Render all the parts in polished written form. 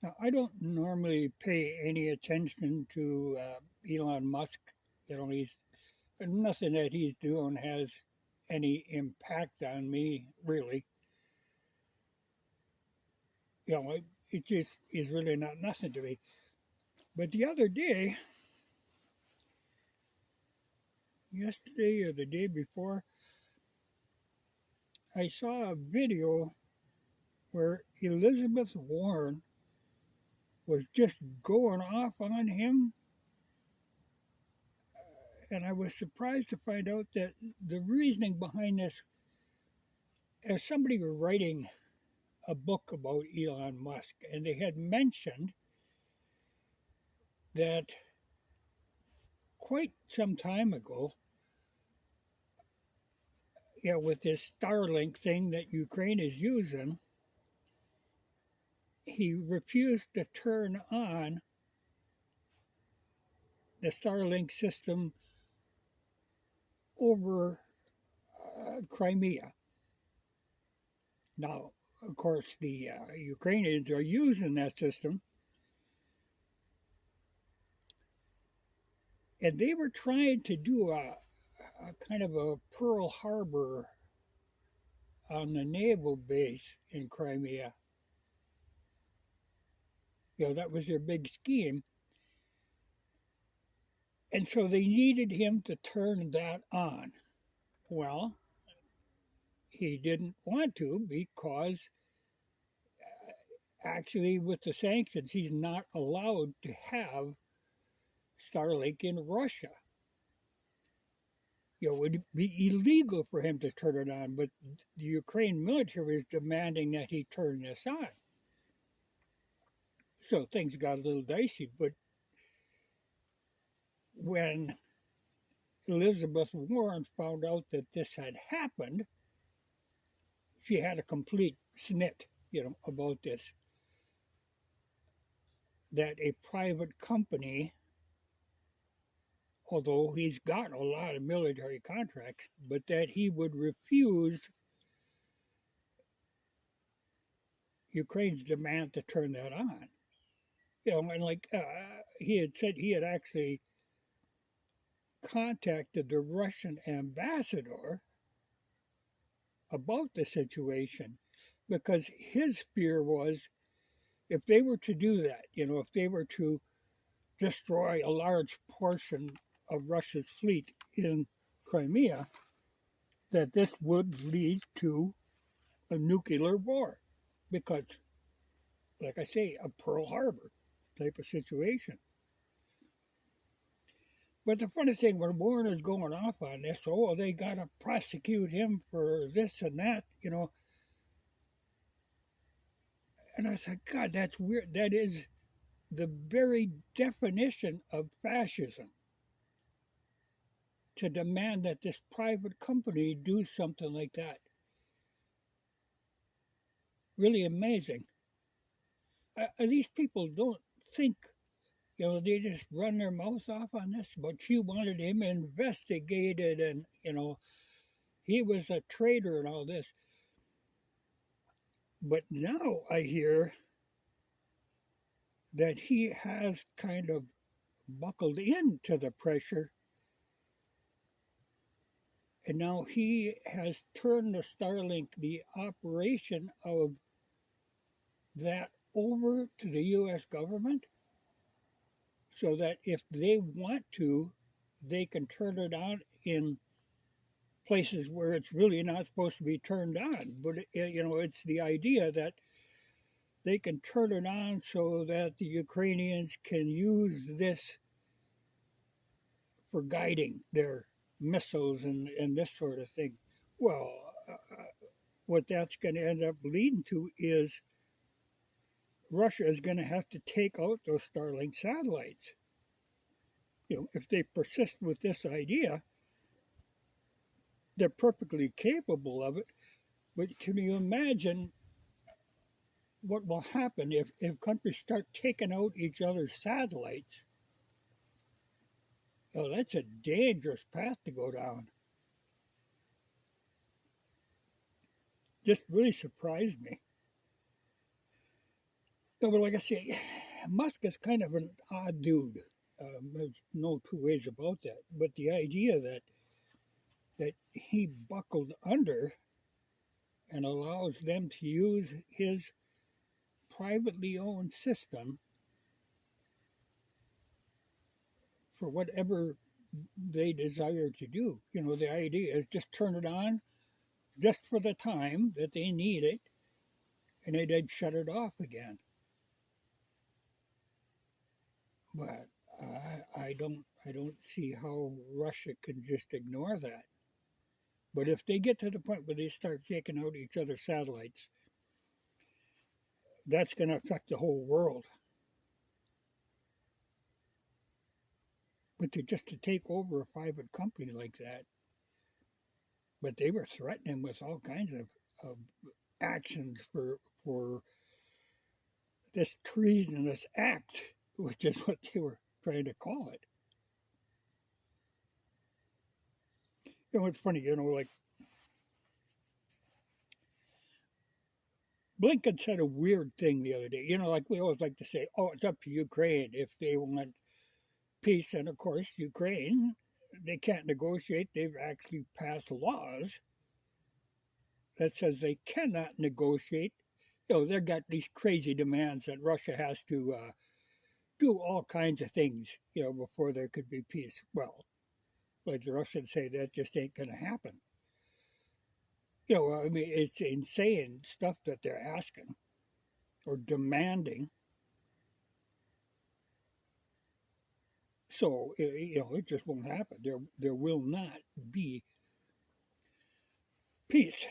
Now, I don't normally pay any attention to Elon Musk. He's nothing that he's doing has any impact on me, really. It just is really not nothing to me. But the other day, yesterday or the day before, I saw a video where Elizabeth Warren was just going off on him. And I was surprised to find out that the reasoning behind this, as somebody were writing a book about Elon Musk, and they had mentioned that quite some time ago, with this Starlink thing that Ukraine is using, he refused to turn on the Starlink system over Crimea. Now, of course, the Ukrainians are using that system, and they were trying to do a kind of a Pearl Harbor on the naval base in Crimea. That was their big scheme. And so they needed him to turn that on. Well, he didn't want to because actually, with the sanctions, he's not allowed to have Starlink in Russia. It would be illegal for him to turn it on, but the Ukraine military is demanding that he turn this on. So things got a little dicey, but when Elizabeth Warren found out that this had happened, she had a complete snit, about this. That a private company, although he's got a lot of military contracts, but that he would refuse Ukraine's demand to turn that on. And like he had said, he had actually contacted the Russian ambassador about the situation because his fear was if they were to do that, if they were to destroy a large portion of Russia's fleet in Crimea, that this would lead to a nuclear war because, like I say, a Pearl Harbor type of situation. But the funny thing, when Warren is going off on this, they got to prosecute him for this and that, And I said, God, that's weird. That is the very definition of fascism, to demand that this private company do something like that. Really amazing. These people don't think, they just run their mouth off on this, but she wanted him investigated and, he was a traitor and all this. But now I hear that he has kind of buckled into the pressure, and now he has turned the Starlink, the operation of that, over to the U.S. government so that if they want to, they can turn it on in places where it's really not supposed to be turned on. But, it's the idea that they can turn it on so that the Ukrainians can use this for guiding their missiles and this sort of thing. Well, what that's going to end up leading to is Russia is going to have to take out those Starlink satellites. If they persist with this idea, they're perfectly capable of it. But can you imagine what will happen if countries start taking out each other's satellites? That's a dangerous path to go down. Just really surprised me. No, but like I say, Musk is kind of an odd dude. There's no two ways about that. But the idea that he buckled under and allows them to use his privately owned system for whatever they desire to do. You know, the idea is just turn it on just for the time that they need it, and they'd shut it off again. But I don't see how Russia can just ignore that. But if they get to the point where they start taking out each other's satellites, that's going to affect the whole world. But to take over a private company like that, but they were threatening with all kinds of actions for this treasonous act, which is what they were trying to call it. You know, it's funny, like Blinken said a weird thing the other day. Like we always like to say, oh, it's up to Ukraine if they want peace. And of course, Ukraine, they can't negotiate. They've actually passed laws that says they cannot negotiate. They've got these crazy demands that Russia has to do all kinds of things, before there could be peace. Well, like the Russians say, that just ain't going to happen. I mean, it's insane stuff that they're asking or demanding. So, it just won't happen. There will not be peace.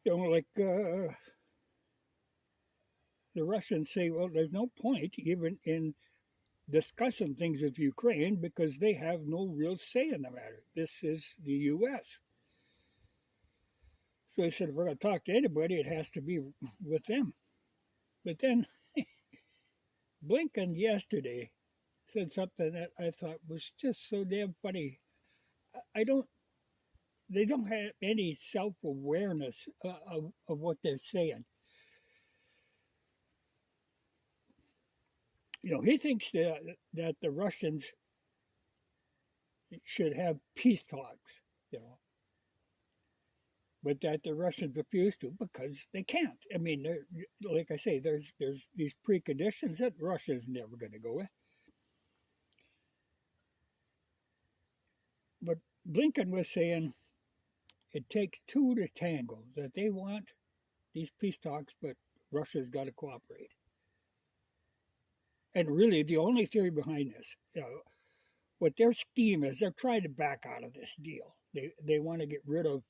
Like the Russians say, well, there's no point even in discussing things with Ukraine because they have no real say in the matter. This is the U.S. So they said, if we're going to talk to anybody, it has to be with them. But then Blinken yesterday said something that I thought was just so damn funny. They don't have any self-awareness of what they're saying. He thinks that the Russians should have peace talks, but that the Russians refuse to because they can't. I mean, like I say, there's these preconditions that Russia's never going to go with. But Blinken was saying it takes two to tango, that they want these peace talks, but Russia's got to cooperate. And really, the only theory behind this, what their scheme is, they're trying to back out of this deal. They want to get rid of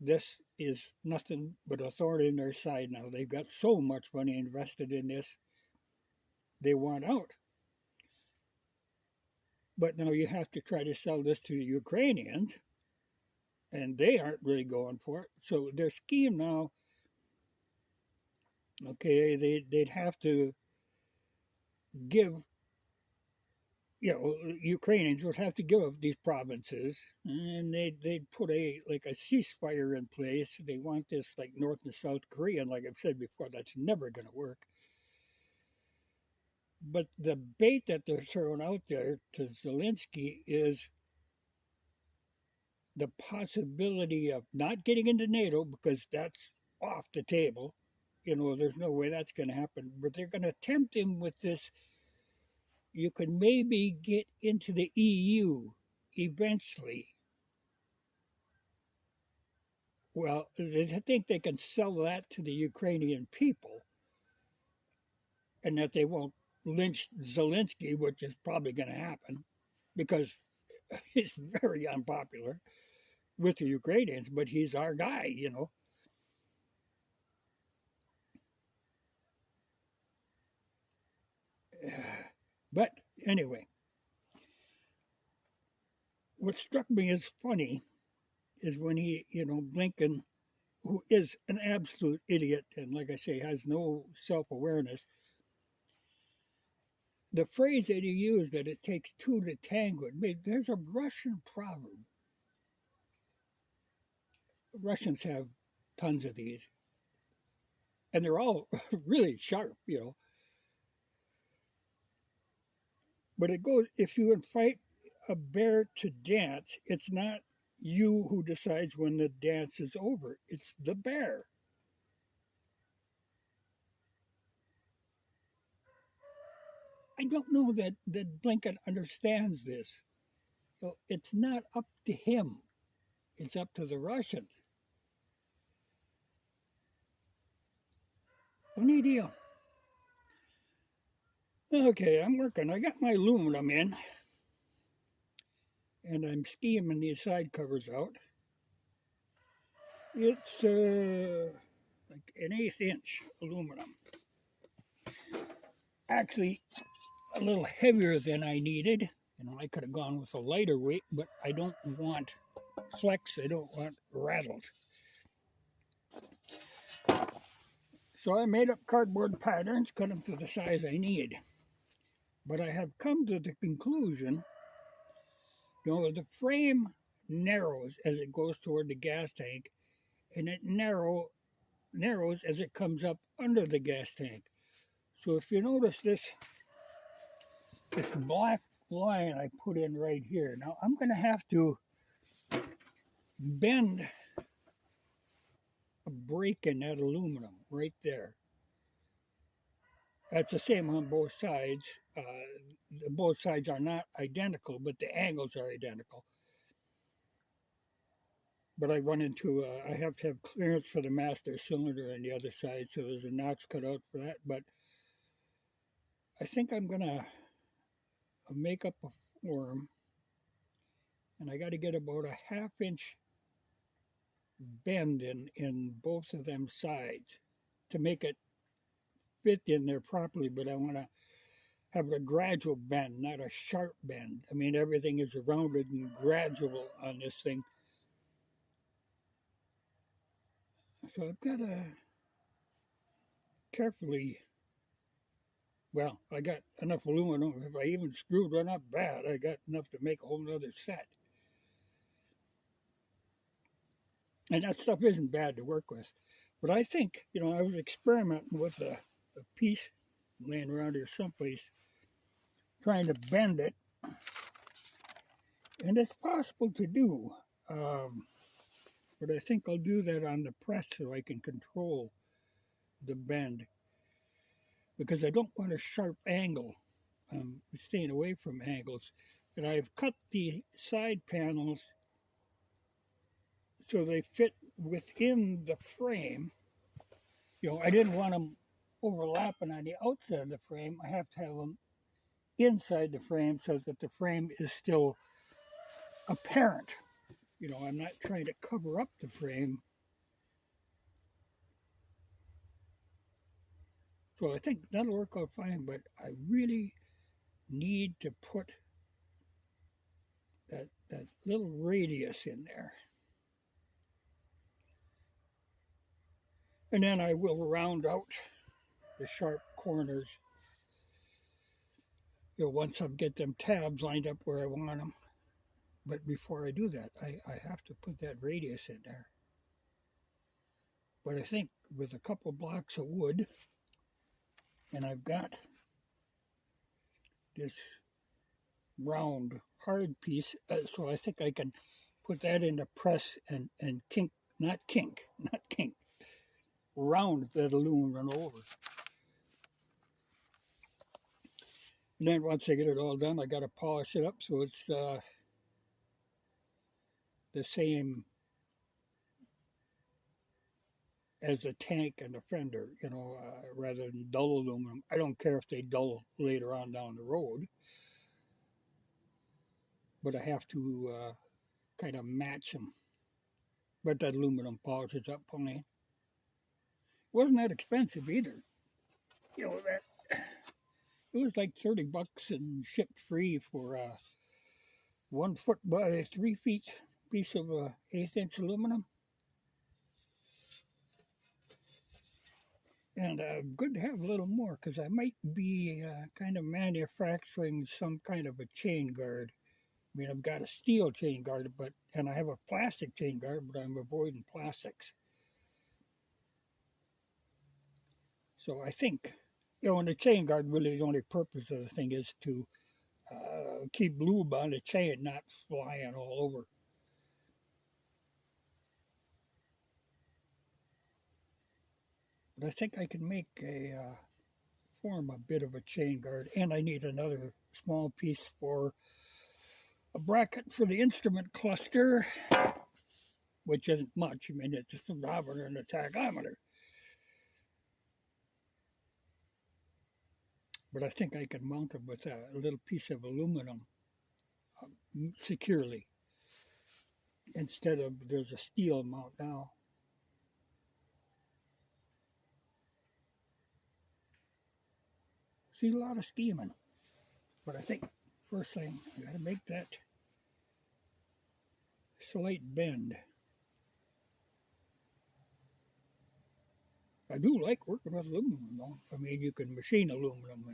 this. Is nothing but a thorn in their side now. They've got so much money invested in this. They want out. But now you have to try to sell this to the Ukrainians, and they aren't really going for it. So their scheme now, okay, they'd have to give, Ukrainians would have to give up these provinces, and they'd put a ceasefire in place. They want this like North and South Korea, and like I've said before, that's never going to work. But the bait that they're throwing out there to Zelensky is the possibility of not getting into NATO, because that's off the table. There's no way that's going to happen. But they're going to tempt him with this. You can maybe get into the EU eventually. Well, they think they can sell that to the Ukrainian people and that they won't lynch Zelensky, which is probably going to happen because he's very unpopular with the Ukrainians, but he's our guy. But anyway, what struck me as funny is when Blinken, who is an absolute idiot and, like I say, has no self-awareness, the phrase that he used, that it takes two to tango, there's a Russian proverb. Russians have tons of these, and they're all really sharp, But it goes, if you invite a bear to dance, it's not you who decides when the dance is over, it's the bear. I don't know that Blinken understands this. So it's not up to him, it's up to the Russians. Funny deal. Okay, I'm working. I got my aluminum in, and I'm scheming these side covers out. It's like an 1/8 inch aluminum. Actually, a little heavier than I needed. I could have gone with a lighter weight, but I don't want flex. I don't want rattled. So I made up cardboard patterns, cut them to the size I need. But I have come to the conclusion, the frame narrows as it goes toward the gas tank, and it narrows as it comes up under the gas tank. So if you notice this black line I put in right here, now I'm going to have to bend a break in that aluminum right there. That's the same on both sides. Both sides are not identical, but the angles are identical. But I run into, I have to have clearance for the master cylinder on the other side, so there's a notch cut out for that. But I think I'm going to make up a form, and I got to get about a 1/2 inch bend in both of them sides to make it fit in there properly. But I want to have a gradual bend, not a sharp bend. I mean, everything is rounded and gradual on this thing. So I've got to carefully, well, I got enough aluminum. If I even screwed one up bad, I got enough to make a whole other set. And that stuff isn't bad to work with. But I think, I was experimenting with a piece laying around here someplace, trying to bend it. And it's possible to do. But I think I'll do that on the press so I can control the bend. Because I don't want a sharp angle. I'm staying away from angles. And I've cut the side panels so they fit within the frame. I didn't want them overlapping on the outside of the frame. I have to have them inside the frame so that the frame is still apparent. I'm not trying to cover up the frame. So I think that'll work out fine, but I really need to put that little radius in there. And then I will round out the sharp corners, once I get them tabs lined up where I want them. But before I do that, I have to put that radius in there. But I think with a couple blocks of wood, and I've got this round hard piece, so I think I can put that in the press and not kink, round that aluminum over. And then once I get it all done, I got to polish it up so it's the same as the tank and the fender, rather than dull aluminum. I don't care if they dull later on down the road, but I have to kind of match them. But that aluminum polishes up fine. It wasn't that expensive either. That it was like $30 and shipped free for a 1 foot by 3 feet piece of 1/8 inch aluminum. And good to have a little more because I might be kind of manufacturing some kind of a chain guard. I mean, I've got a steel chain guard, and I have a plastic chain guard, but I'm avoiding plastics. So I think, and the chain guard really the only purpose of the thing is to keep lube on the chain, not flying all over. But I think I can make form a bit of a chain guard, and I need another small piece for a bracket for the instrument cluster, which isn't much. I mean, it's a thermometer and a tachometer. But I think I can mount them with a little piece of aluminum securely instead of there's a steel mount now. See a lot of steaming, but I think first thing I got to make that slight bend. I do like working with aluminum though. I mean, you can machine aluminum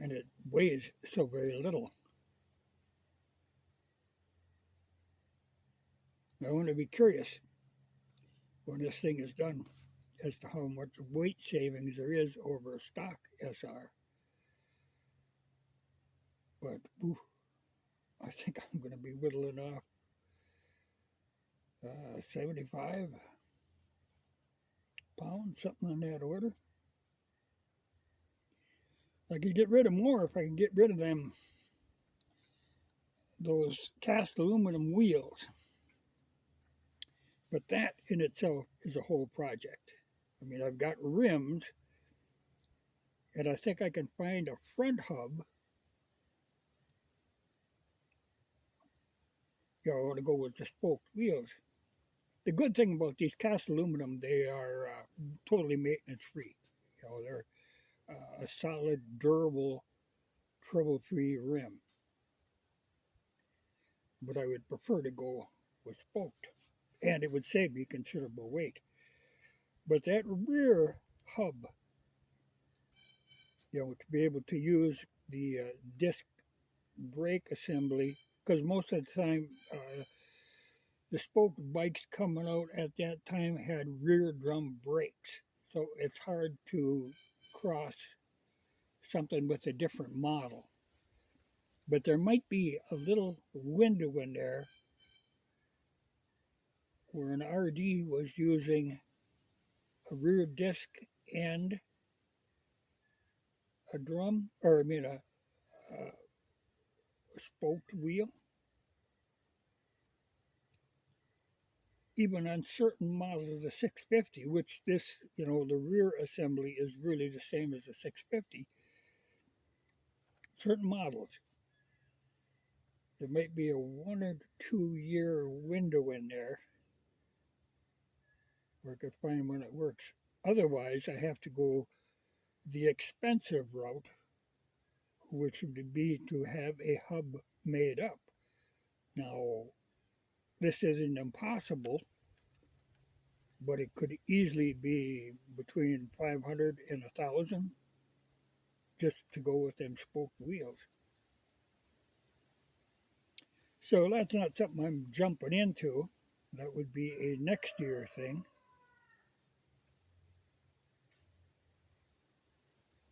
and it weighs so very little. I want to be curious when this thing is done as to how much weight savings there is over a stock SR. But I think I'm going to be whittling off 75 pounds, something on that order. I could get rid of more if I can get rid of those cast aluminum wheels. But that in itself is a whole project. I mean, I've got rims, and I think I can find a front hub. I want to go with the spoked wheels. The good thing about these cast aluminum, they are totally maintenance free. They're a solid, durable, trouble-free rim. But I would prefer to go with spoked, and it would save me considerable weight. But that rear hub, to be able to use the disc brake assembly, because most of the time the spoked bikes coming out at that time had rear drum brakes, so it's hard to cross something with a different model. But there might be a little window in there where an RD was using a rear disc and a drum, or I mean a spoked wheel. Even on certain models of the 650, which this, the rear assembly is really the same as the 650, certain models, there might be a 1 or 2 year window in there where I could find when it works. Otherwise, I have to go the expensive route, which would be to have a hub made up. Now, this isn't impossible, but it could easily be between 500 and 1,000 just to go with them spoked wheels. So that's not something I'm jumping into. That would be a next year thing.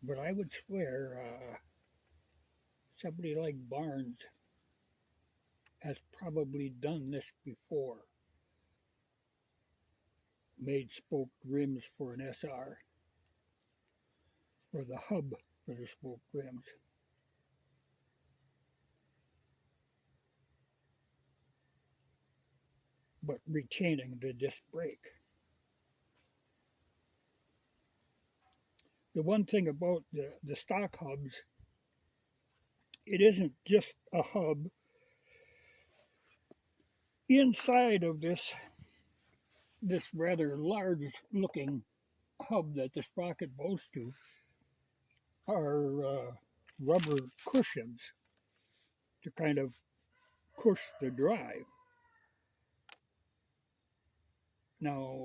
But I would swear somebody like Barnes has probably done this before. Made spoked rims for an SR, or the hub for the spoked rims. But retaining the disc brake. The one thing about the stock hubs, it isn't just a hub. Inside of this rather large looking hub that the sprocket bolts to are rubber cushions to kind of push the drive. Now,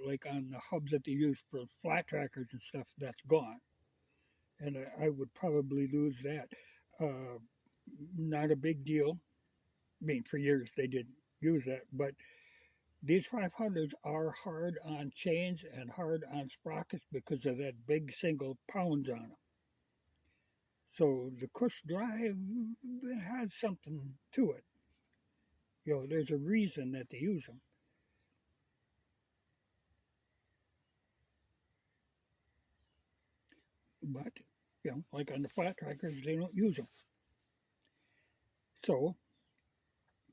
like on the hubs that they use for flat trackers and stuff, that's gone. And I would probably lose that. Not a big deal. I mean, for years they didn't use that, but these 500s are hard on chains and hard on sprockets because of that big single pounds on them. So the Cush drive has something to it. There's a reason that they use them. But, like on the flat trackers, they don't use them. So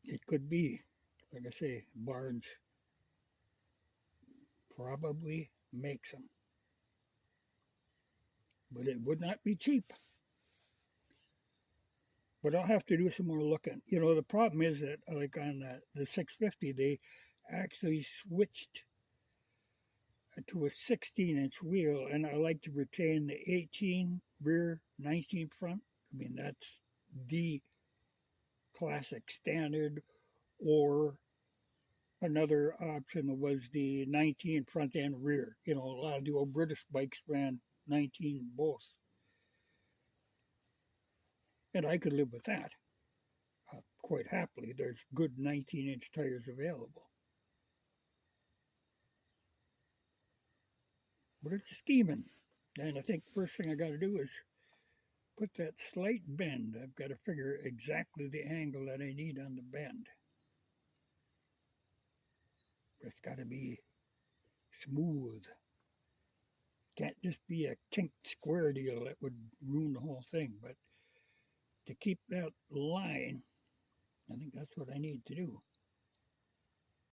it could be, like I say, Barnes probably makes them. But it would not be cheap. But I'll have to do some more looking. The problem is that, like on the 650, they actually switched to a 16-inch wheel, and I like to retain the 18 rear, 19 front. I mean, that's the classic standard, or another option was the 19 front and rear. A lot of the old British bikes ran 19 both. And I could live with that quite happily. There's good 19-inch tires available. But it's scheming. And I think the first thing I got to do is put that slight bend. I've got to figure exactly the angle that I need on the bend. It's got to be smooth. Can't just be a kinked square deal that would ruin the whole thing. But to keep that line, I think that's what I need to do.